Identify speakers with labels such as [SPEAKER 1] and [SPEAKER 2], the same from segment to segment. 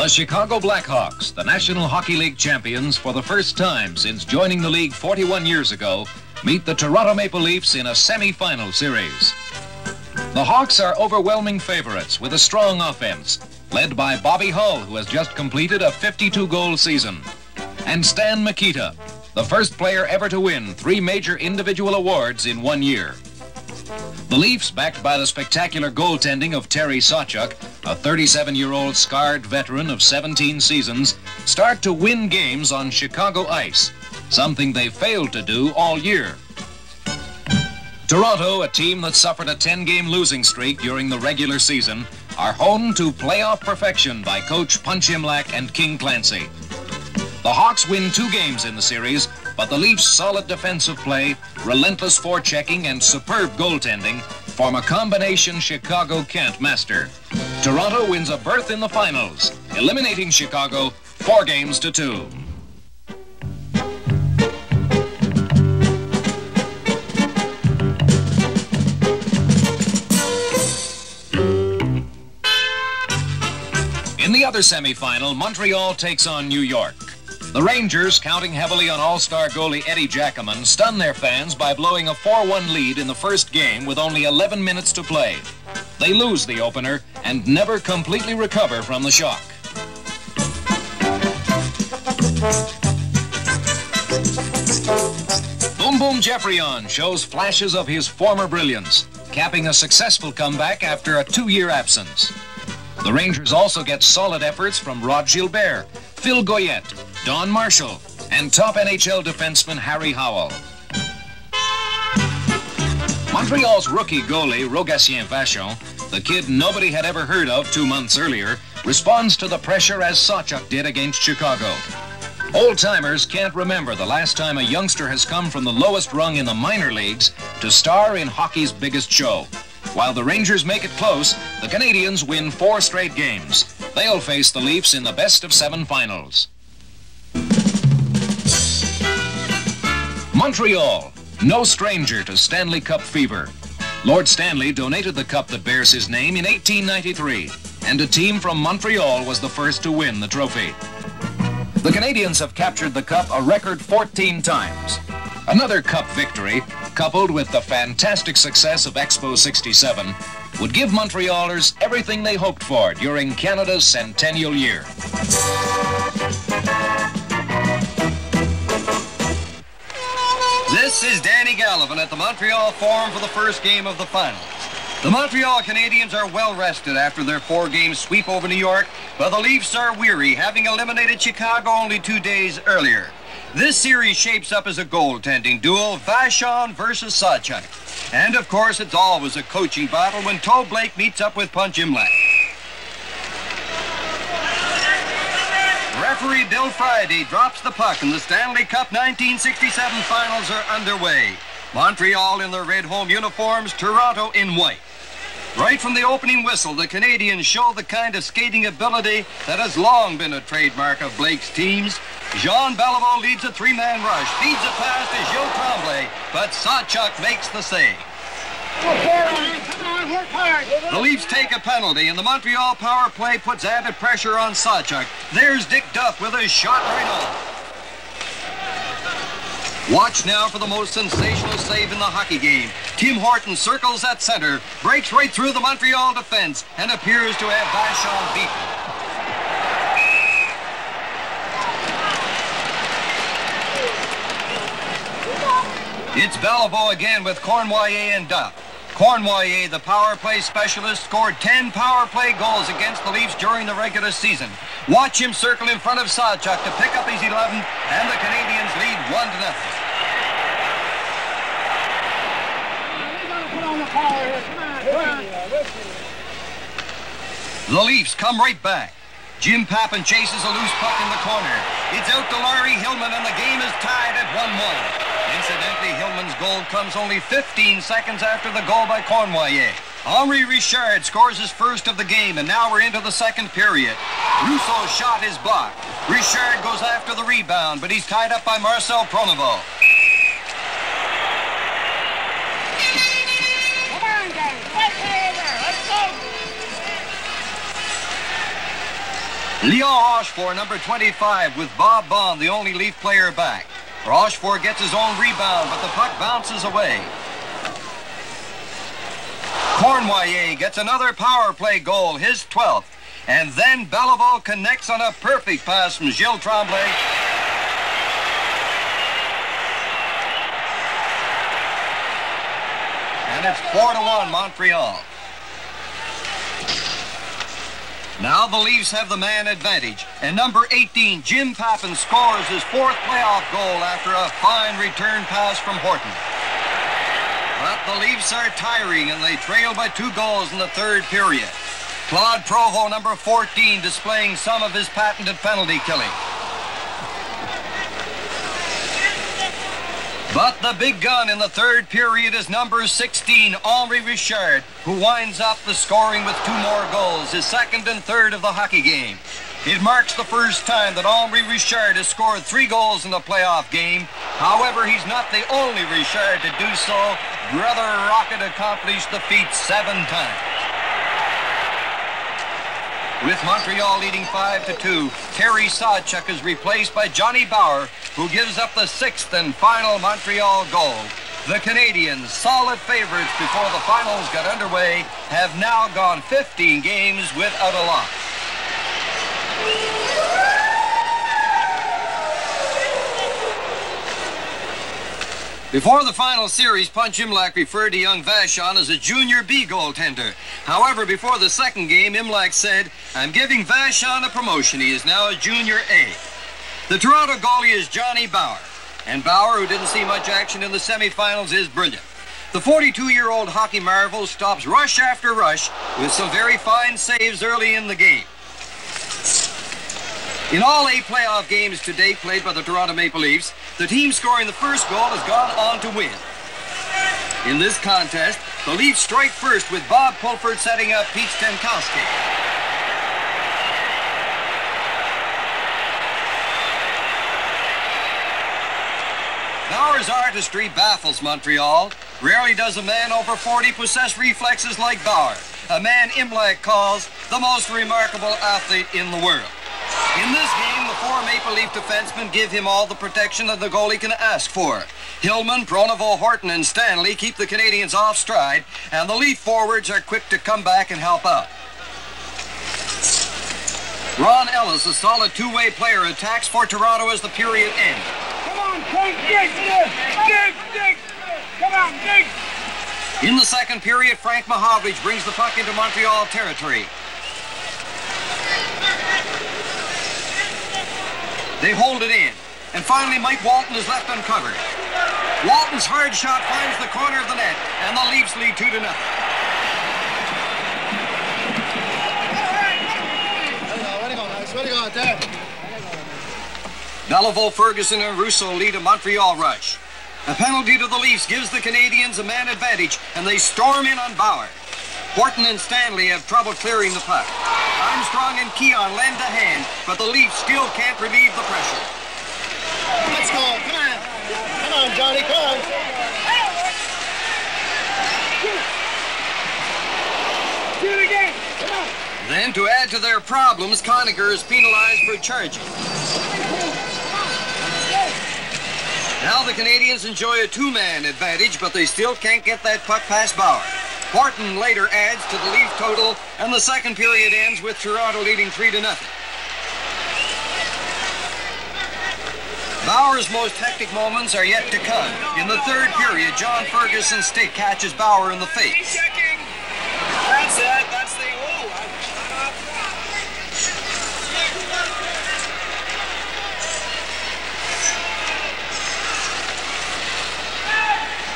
[SPEAKER 1] The Chicago Blackhawks, the National Hockey League champions for the first time since joining the league 41 years ago, meet the Toronto Maple Leafs in a semi-final series. The Hawks are overwhelming favorites with a strong offense, led by Bobby Hull, who has just completed a 52-goal season, and Stan Mikita, the first player ever to win 3 major individual awards in 1 year. The Leafs, backed by the spectacular goaltending of Terry Sawchuk, a 37-year-old scarred veteran of 17 seasons, start to win games on Chicago ice, something they failed to do all year. Toronto, a team that suffered a 10-game losing streak during the regular season, are home to playoff perfection by coach Punch Imlach and King Clancy. The Hawks win 2 games in the series, but the Leafs' solid defensive play, relentless forechecking, and superb goaltending form a combination Chicago can't master. Toronto wins a berth in the finals, eliminating Chicago 4-2. In the other semifinal, Montreal takes on New York. The Rangers, counting heavily on all-star goalie Eddie Giacomin, stun their fans by blowing a 4-1 lead in the first game with only 11 minutes to play. They lose the opener and never completely recover from the shock. Boom Boom Geoffrion shows flashes of his former brilliance, capping a successful comeback after a 2-year absence. The Rangers also get solid efforts from Rod Gilbert, Phil Goyette, Don Marshall, and top NHL defenseman Harry Howell. Montreal's rookie goalie, Rogatien Vachon, the kid nobody had ever heard of 2 months earlier, responds to the pressure as Sawchuk did against Chicago. Old-timers can't remember the last time a youngster has come from the lowest rung in the minor leagues to star in hockey's biggest show. While the Rangers make it close, the Canadiens win 4 straight games. They'll face the Leafs in the best-of-7 finals. Montreal, no stranger to Stanley Cup fever. Lord Stanley donated the cup that bears his name in 1893, and a team from Montreal was the first to win the trophy. The Canadiens have captured the cup a record 14 times. Another cup victory, coupled with the fantastic success of Expo 67, would give Montrealers everything they hoped for during Canada's centennial year.
[SPEAKER 2] This is Danny Gallivan at the Montreal Forum for the first game of the finals. The Montreal Canadiens are well rested after their 4-game sweep over New York, but the Leafs are weary, having eliminated Chicago only 2 days earlier. This series shapes up as a goaltending duel, Vachon versus Sawchuk. And of course, it's always a coaching battle when Toe Blake meets up with Punch Imlach. Referee Bill Friday drops the puck and the Stanley Cup 1967 finals are underway. Montreal in their red home uniforms, Toronto in white. Right from the opening whistle, the Canadiens show the kind of skating ability that has long been a trademark of Blake's teams. Jean Beliveau leads a 3-man rush, feeds a pass to Gilles Tremblay, but Sawchuk makes the save. The Leafs take a penalty, and the Montreal power play puts added pressure on Sawchuk. There's Dick Duff with a shot right on. Watch now for the most sensational save in the hockey game. Tim Horton circles at center, breaks right through the Montreal defense, and appears to have Vachon beaten. It's Beliveau again with Cornoyer and Duff. Cornoyer, the power play specialist, scored 10 power play goals against the Leafs during the regular season. Watch him circle in front of Sawchuk to pick up his 11th, and the Canadiens lead 1-0. The Leafs come right back. Jim Pappen chases a loose puck in the corner. It's out to Larry Hillman, and the game is tied at 1-1. Incidentally, Hillman's goal comes only 15 seconds after the goal by Cornoyer. Henri Richard scores his first of the game, and now we're into the second period. Rousseau's shot is blocked. Richard goes after the rebound, but he's tied up by Marcel Pronovost.
[SPEAKER 3] Come on, guys. Let's go.
[SPEAKER 2] Leon Rochefort, number 25, with Bob Bond, the only Leaf player back. Rochefort gets his own rebound, but the puck bounces away. Cornwallier gets another power play goal, his 12th. And then Beliveau connects on a perfect pass from Gilles Tremblay. And it's 4-1 Montreal. Now the Leafs have the man advantage. And number 18, Jim Pappen, scores his 4th playoff goal after a fine return pass from Horton. But the Leafs are tiring and they trail by 2 goals in the 3rd period. Claude Provo, number 14, displaying some of his patented penalty killing. But the big gun in the 3rd period is number 16, Henri Richard, who winds up the scoring with 2 more goals, his 2nd and 3rd of the hockey game. It marks the first time that Henri Richard has scored 3 goals in a playoff game. However, he's not the only Richard to do so. Brother Rocket accomplished the feat 7 times. With Montreal leading 5-2, Terry Sawchuk is replaced by Johnny Bower, who gives up the 6th and final Montreal goal. The Canadiens, solid favorites before the finals got underway, have now gone 15 games without a loss. Before the final series, Punch Imlach referred to young Vachon as a Junior B goaltender. However, before the 2nd game, Imlach said, "I'm giving Vachon a promotion. He is now a Junior A." The Toronto goalie is Johnny Bower. And Bower, who didn't see much action in the semifinals, is brilliant. The 42-year-old hockey marvel stops rush after rush with some very fine saves early in the game. In all 8 playoff games to date played by the Toronto Maple Leafs, the team scoring the first goal has gone on to win. In this contest, the Leafs strike first with Bob Pulford setting up Pete Stankowski. Bower's artistry baffles Montreal. Rarely does a man over 40 possess reflexes like Bower, a man Imlach calls the most remarkable athlete in the world. In this game, the 4 Maple Leaf defensemen give him all the protection that the goalie can ask for. Hillman, Pronovo, Horton, and Stanley keep the Canadiens off stride, and the Leaf forwards are quick to come back and help out. Ron Ellis, a solid 2-way player, attacks for Toronto as the period ends.
[SPEAKER 3] Come on, dig, dig! Come on, dig!
[SPEAKER 2] In the 2nd period, Frank Mahovlich brings the puck into Montreal territory. They hold it in, and finally Mike Walton is left uncovered. Walton's hard shot finds the corner of the net, and the Leafs lead 2-0. Beliveau, Ferguson, and Russo lead a Montreal rush. A penalty to the Leafs gives the Canadiens a man advantage, and they storm in on Bower. Horton and Stanley have trouble clearing the puck. Armstrong and Keon lend a hand, but the Leafs still can't relieve the pressure.
[SPEAKER 3] Let's go. Come on. Come on, Johnny. Come on. Do it again. Come on.
[SPEAKER 2] Then, to add to their problems, Conacher is penalized for charging. Now the Canadiens enjoy a 2-man advantage, but they still can't get that puck past Bower. Horton later adds to the Leaf total, and the 2nd period ends with Toronto leading 3-0. Bower's most hectic moments are yet to come. In the 3rd period, John Ferguson's stick catches Bower in the face.
[SPEAKER 3] Checking. That's it. That's the...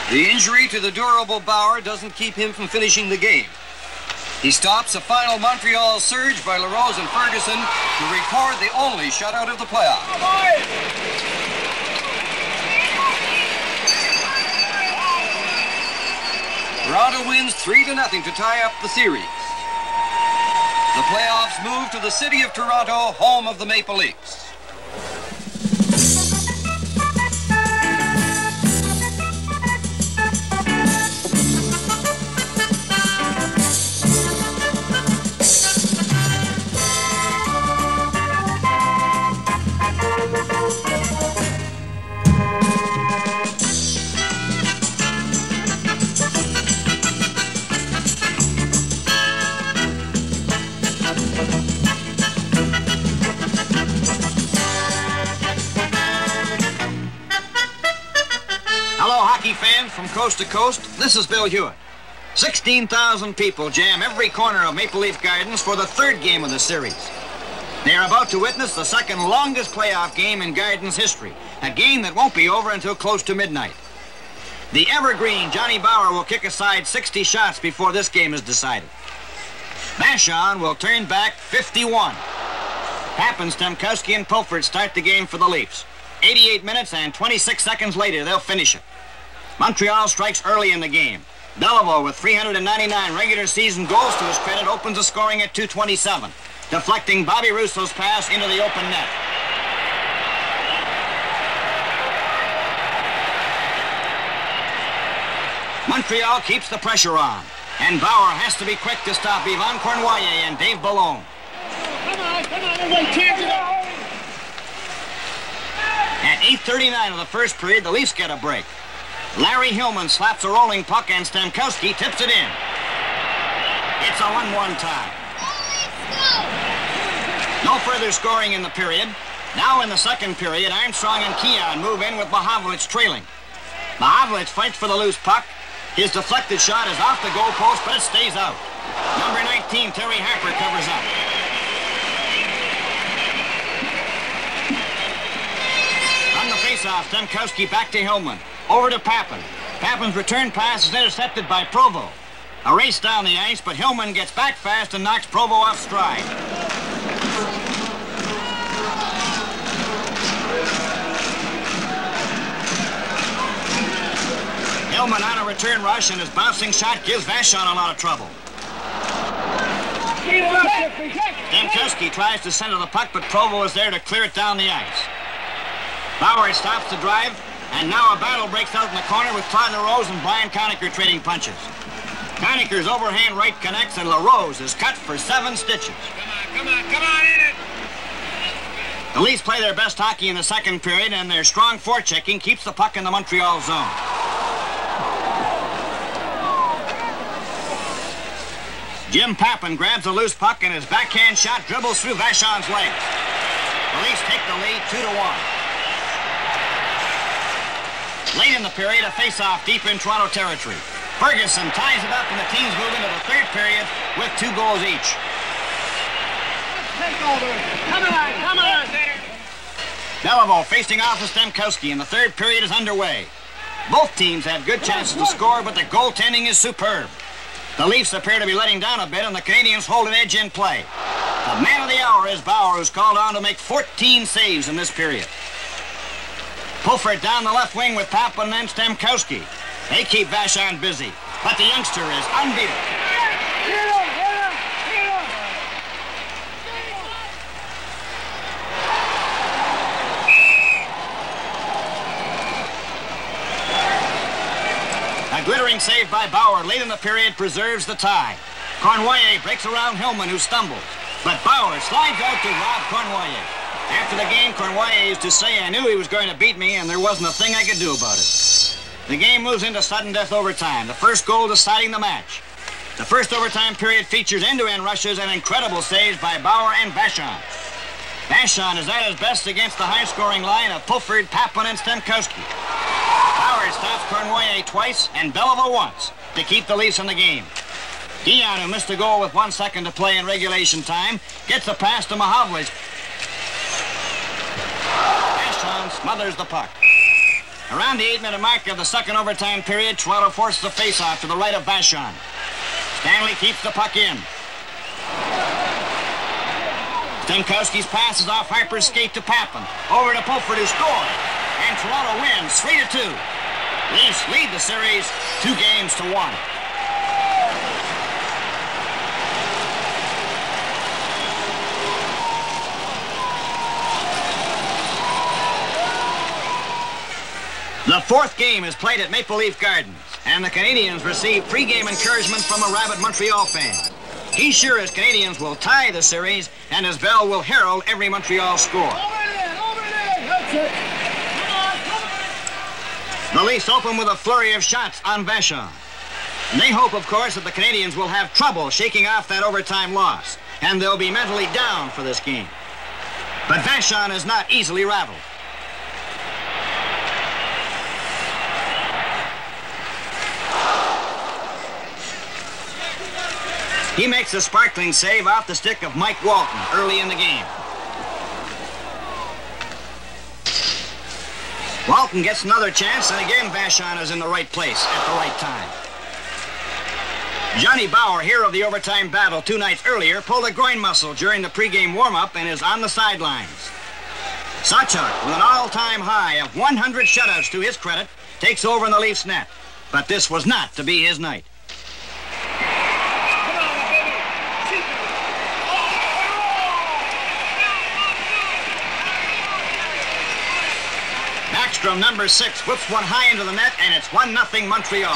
[SPEAKER 2] The injury to the durable Bower doesn't keep him from finishing the game. He stops a final Montreal surge by LaRose and Ferguson to record the only shutout of the playoffs. Toronto wins 3-0 to tie up the series. The playoffs move to the city of Toronto, home of the Maple Leafs. from coast to coast, this is Bill Hewitt. 16,000 people jam every corner of Maple Leaf Gardens for the third game of the series. They are about to witness the second longest playoff game in Gardens history, a game that won't be over until close to midnight. The evergreen Johnny Bauer will kick aside 60 shots before this game is decided. Vachon will turn back 51. Pappen, Stemkowski, and Pulford start the game for the Leafs. 88 minutes and 26 seconds later, they'll finish it. Montreal strikes early in the game. Beliveau, with 399 regular season goals to his credit, opens the scoring at 2:27, deflecting Bobby Russo's pass into the open net. Montreal keeps the pressure on, and Bauer has to be quick to stop Yvan Cournoyer and Dave Ballone. At 8:39 of the first period, the Leafs get a break. Larry Hillman slaps a rolling puck and Stemkowski tips it in. It's a 1-1 tie. No further scoring in the period. Now in the second period, Armstrong and Keon move in with Mahavlich trailing. Mahavlich fights for the loose puck. His deflected shot is off the goalpost, but it stays out. Number 19, Terry Harper, covers up. From the faceoff, Stemkowski back to Hillman. Over to Pappen. Pappen's return pass is intercepted by Provo. A race down the ice, but Hillman gets back fast and knocks Provo off stride. Hillman on a return rush, and his bouncing shot gives Vachon a lot of trouble. Stemkowski tries to center the puck, but Provo is there to clear it down the ice. Bauer stops the drive, and now a battle breaks out in the corner with Claude LaRose and Brian Conacher trading punches. Conacher's overhand right connects, and LaRose is cut for 7 stitches.
[SPEAKER 3] Come on, in it!
[SPEAKER 2] The Leafs play their best hockey in the second period, and their strong forechecking keeps the puck in the Montreal zone. Jim Pappen grabs a loose puck, and his backhand shot dribbles through Vachon's legs. The Leafs take the lead 2-1. Late in the period, a face-off deep in Toronto territory. Ferguson ties it up, and the teams move into the third period with 2 goals each.
[SPEAKER 3] Come on!
[SPEAKER 2] Beliveau facing off with Stemkowski, and the third period is underway. Both teams have good chances to score, but the goaltending is superb. The Leafs appear to be letting down a bit, and the Canadiens hold an edge in play. The man of the hour is Bauer, who's called on to make 14 saves in this period. Pulford down the left wing with Pappen and Stemkowski. They keep Vachon busy, but the youngster is unbeatable. A glittering save by Bauer late in the period preserves the tie. Cournoyer breaks around Hillman, who stumbles, but Bauer slides out to rob Cournoyer. After the game, Cournoyer used to say, "I knew he was going to beat me, and there wasn't a thing I could do about it." The game moves into sudden death overtime, the first goal deciding the match. The first overtime period features end-to-end rushes and incredible saves by Bauer and Vachon. Vachon is at his best against the high-scoring line of Pulford, Pappen, and Stemkowski. Bauer stops Cournoyer twice and Beliveau once to keep the Leafs in the game. Keon, who missed a goal with 1 second to play in regulation time, gets a pass to Mahavlich. Vachon smothers the puck. Around the 8-minute mark of the second overtime period, Toronto forces a face-off to the right of Vachon. Stanley keeps the puck in. Stemkowski's pass is off Harper's skate to Pappen. Over to Pulford, who scored. And Toronto wins 3-2. Leafs lead the series 2-1. The fourth game is played at Maple Leaf Gardens, and the Canadiens receive pre-game encouragement from a rabid Montreal fan. He's sure his Canadiens will tie the series, and his bell will herald every Montreal score.
[SPEAKER 3] Over there! That's it! Come on!
[SPEAKER 2] The Leafs open with a flurry of shots on Vachon. And they hope, of course, that the Canadiens will have trouble shaking off that overtime loss, and they'll be mentally down for this game. But Vachon is not easily rattled. He makes a sparkling save off the stick of Mike Walton early in the game. Walton gets another chance, and again Vachon is in the right place at the right time. Johnny Bauer, hero of the overtime battle 2 nights earlier, pulled a groin muscle during the pregame warm-up and is on the sidelines. Sawchuk, with an all-time high of 100 shutouts to his credit, takes over in the Leafs net. But this was not to be his night. Backstrom, number 6, whips one high into the net, and it's 1-0 Montreal.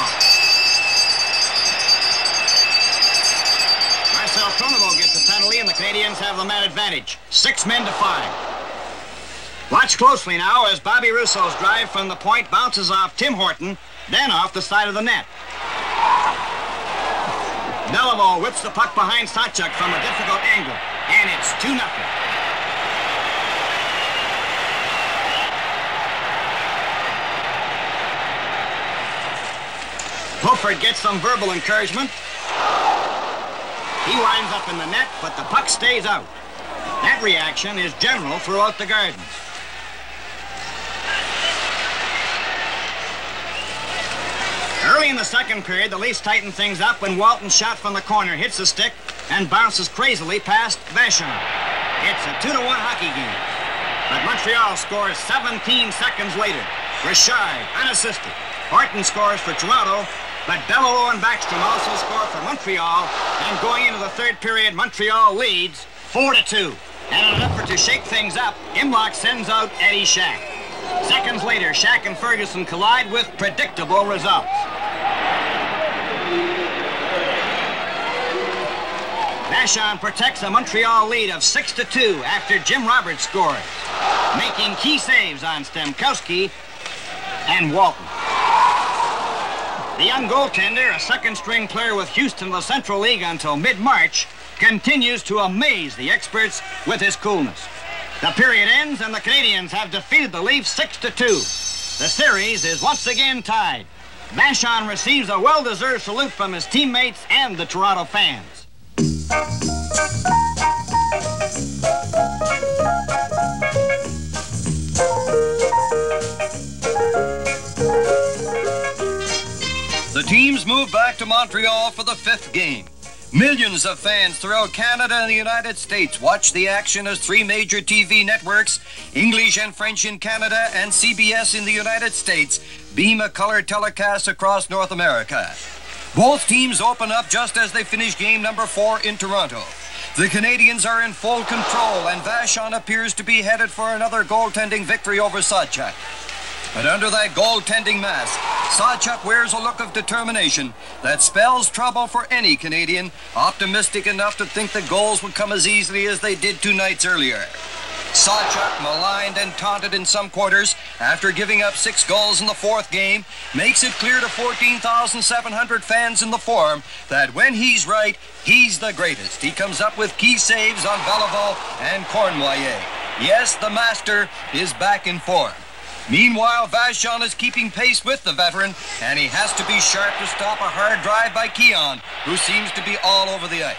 [SPEAKER 2] Marcel Pronovo gets the penalty, and the Canadiens have the man advantage. 6 men to 5. Watch closely now as Bobby Russo's drive from the point bounces off Tim Horton, then off the side of the net. Beliveau whips the puck behind Sawchuk from a difficult angle, and it's 2-0. Hofford gets some verbal encouragement. He winds up in the net, but the puck stays out. That reaction is general throughout the Gardens. Early in the second period, the Leafs tighten things up when Walton's shot from the corner hits the stick and bounces crazily past Vachon. It's a 2-1 hockey game. But Montreal scores 17 seconds later. Richard, unassisted. Horton scores for Toronto, but Beliveau and Backstrom also score for Montreal, and going into the third period, Montreal leads 4-2. And in an effort to shake things up, Imlach sends out Eddie Shack. Seconds later, Shack and Ferguson collide with predictable results. Vachon protects a Montreal lead of 6-2 after Jim Roberts scores, making key saves on Stemkowski and Walton. The young goaltender, a second-string player with Houston in the Central League until mid-March, continues to amaze the experts with his coolness. The period ends, and the Canadiens have defeated the Leafs 6-2. The series is once again tied. Vachon receives a well-deserved salute from his teammates and the Toronto fans. The teams move back to Montreal for the 5th game. Millions of fans throughout Canada and the United States watch the action as 3 major TV networks, English and French in Canada and CBS in the United States, beam a color telecast across North America. Both teams open up just as they finish game number 4 in Toronto. The Canadiens are in full control, and Vachon appears to be headed for another goaltending victory over Sawchuk. But under that goaltending mask, Sawchuk wears a look of determination that spells trouble for any Canadian optimistic enough to think the goals would come as easily as they did 2 nights earlier. Sawchuk, maligned and taunted in some quarters after giving up 6 goals in the 4th game, makes it clear to 14,700 fans in the Forum that when he's right, he's the greatest. He comes up with key saves on Beliveau and Cornwallis. Yes, the master is back in form. Meanwhile, Vachon is keeping pace with the veteran, and he has to be sharp to stop a hard drive by Keon, who seems to be all over the ice.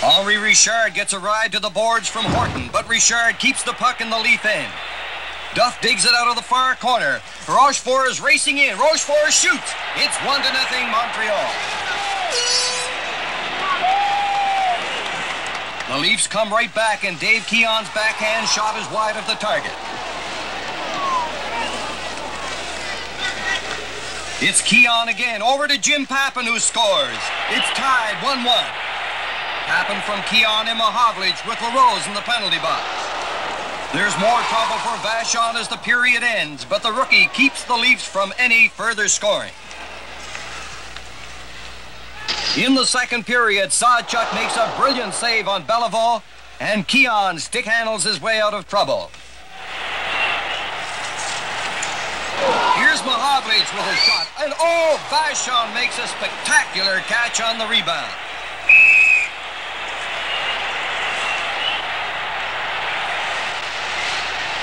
[SPEAKER 2] Henri Richard gets a ride to the boards from Horton, but Richard keeps the puck in the Leaf end. Duff digs it out of the far corner. Rochefort is racing in. Rochefort shoots. It's 1-0 Montreal. The Leafs come right back, and Dave Keon's backhand shot is wide of the target. It's Keon again, over to Jim Pappen, who scores. It's tied 1-1. Pappen from Keon and Mahovlich with LaRose in the penalty box. There's more trouble for Vachon as the period ends, but the rookie keeps the Leafs from any further scoring. In the second period, Sawchuk makes a brilliant save on Beliveau, and Keon stick handles his way out of trouble. Here's Mahovlich with his shot, and oh, Vachon makes a spectacular catch on the rebound.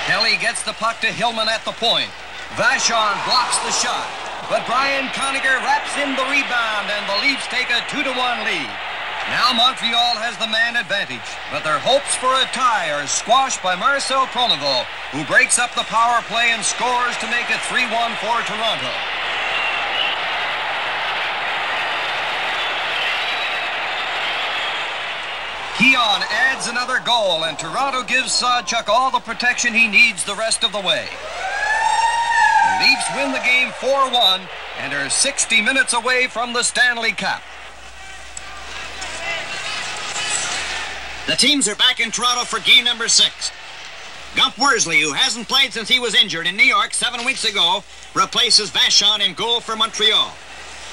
[SPEAKER 2] Kelly gets the puck to Hillman at the point. Vachon blocks the shot. but Brian Conniger wraps in the rebound, and the Leafs take a 2-1 lead. Now Montreal has the man advantage, but their hopes for a tie are squashed by Marcel Pronovo, who breaks up the power play and scores to make it 3-1 for Toronto. Keon adds another goal, and Toronto gives Sawchuk all the protection he needs the rest of the way. The Leafs win the game 4-1 and are 60 minutes away from the Stanley Cup.
[SPEAKER 4] The teams are back in Toronto for game number 6. Gump Worsley, who hasn't played since he was injured in New York 7 weeks ago, replaces Vachon in goal for Montreal.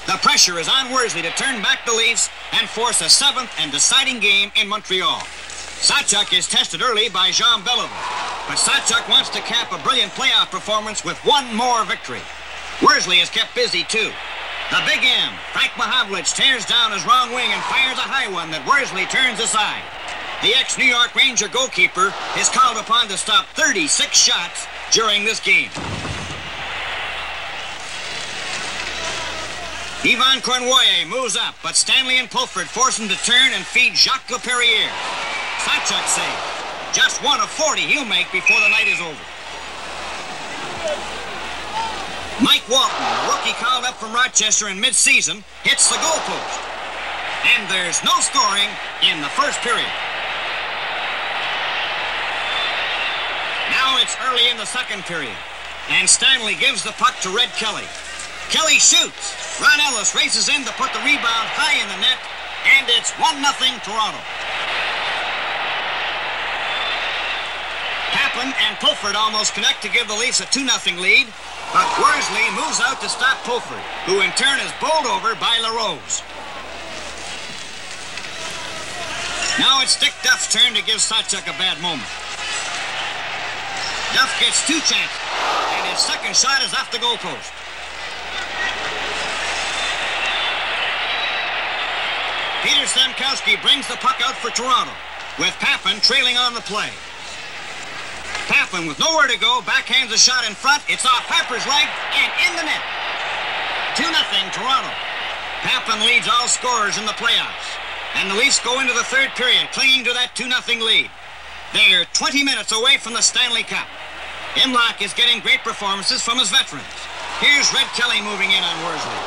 [SPEAKER 4] The pressure is on Worsley to turn back the Leafs and force a 7th and deciding game in Montreal. Sawchuk is tested early by Jean Beliveau, but Sawchuk wants to cap a brilliant playoff performance with one more victory. Worsley is kept busy too. The Big M, Frank Mahovlich, tears down his wrong wing and fires a high one that Worsley turns aside. The ex-New York Ranger goalkeeper is called upon to stop 36 shots during this game. Yvan Cournoyer moves up, but Stanley and Pulford force him to turn and feed Jacques Laperriere. Sawchuk save. Just one of 40 he'll make before the night is over. Mike Walton, the rookie called up from Rochester in mid-season, hits the goalpost. And there's no scoring in the first period. Now it's early in the second period, and Stanley gives the puck to Red Kelly. Kelly shoots. Ron Ellis races in to put the rebound high in the net, and it's 1-0 Toronto. Pappen and Pulford almost connect to give the Leafs a 2-0 lead, but Worsley moves out to stop Pulford, who in turn is bowled over by LaRose. Now it's Dick Duff's turn to give Sawchuk a bad moment. Duff gets 2 chances, and his second shot is off the goalpost. Peter Stamkowski brings the puck out for Toronto, with Pappen trailing on the play. Pappen, with nowhere to go, backhands a shot in front. It's off Harper's leg and in the net. 2-0 Toronto. Pappen leads all scorers in the playoffs, and the Leafs go into the third period, clinging to that 2-0 lead. They're 20 minutes away from the Stanley Cup. Imlach is getting great performances from his veterans. Here's Red Kelly moving in on Worsley.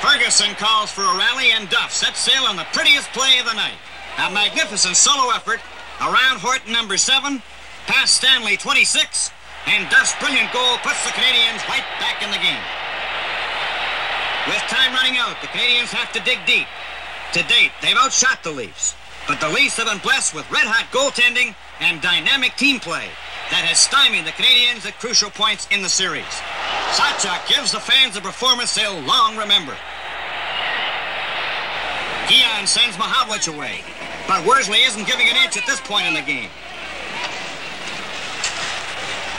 [SPEAKER 4] Ferguson calls for a rally, and Duff sets sail on the prettiest play of the night. A magnificent solo effort around Horton number 7, past Stanley 26, and Duff's brilliant goal puts the Canadiens right back in the game. With time running out, the Canadiens have to dig deep. To date, they've outshot the Leafs, but the Leafs have been blessed with red-hot goaltending and dynamic team play that has stymied the Canadiens at crucial points in the series. Sawchuk gives the fans a performance they'll long remember. Keon sends Mahovlich away, but Worsley isn't giving an inch at this point in the game.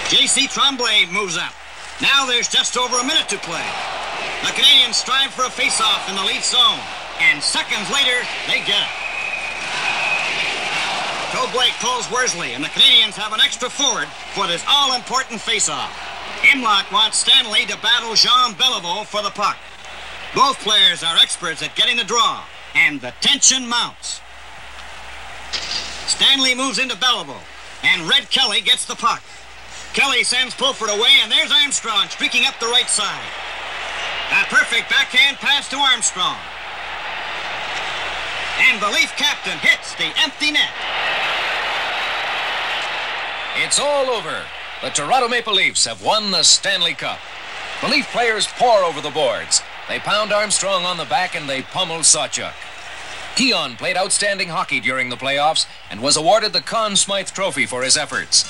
[SPEAKER 4] J.C. Tremblay moves up. Now there's just over a minute to play. The Canadiens strive for a face-off in the Leafs zone, and seconds later, they get it. Joe Blake pulls Worsley, and the Canadiens have an extra forward for this all-important face-off. Imlach wants Stanley to battle Jean Beliveau for the puck. Both players are experts at getting the draw, and the tension mounts. Stanley moves into Beliveau, and Red Kelly gets the puck. Kelly sends Pulford away, and there's Armstrong streaking up the right side. A perfect backhand pass to Armstrong. And the Leaf captain hits the empty net.
[SPEAKER 1] It's all over. The Toronto Maple Leafs have won the Stanley Cup. The Leaf players pour over the boards. They pound Armstrong on the back and they pummel Sawchuk. Keon played outstanding hockey during the playoffs and was awarded the Conn Smythe Trophy for his efforts.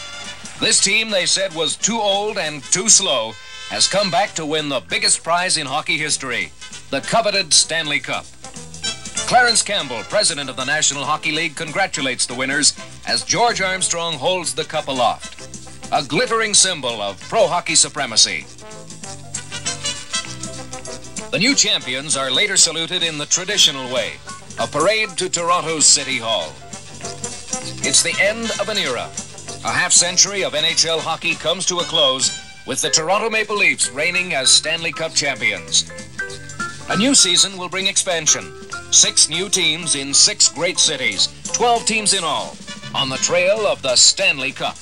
[SPEAKER 1] This team, they said, was too old and too slow, has come back to win the biggest prize in hockey history, the coveted Stanley Cup. Clarence Campbell, president of the National Hockey League, congratulates the winners as George Armstrong holds the cup aloft, a glittering symbol of pro-hockey supremacy. The new champions are later saluted in the traditional way, a parade to Toronto's City Hall. It's the end of an era, A half-century of NHL hockey comes to a close with the Toronto Maple Leafs reigning as Stanley Cup champions. A new season will bring expansion. 6 new teams in 6 great cities, 12 teams in all, on the trail of the Stanley Cup.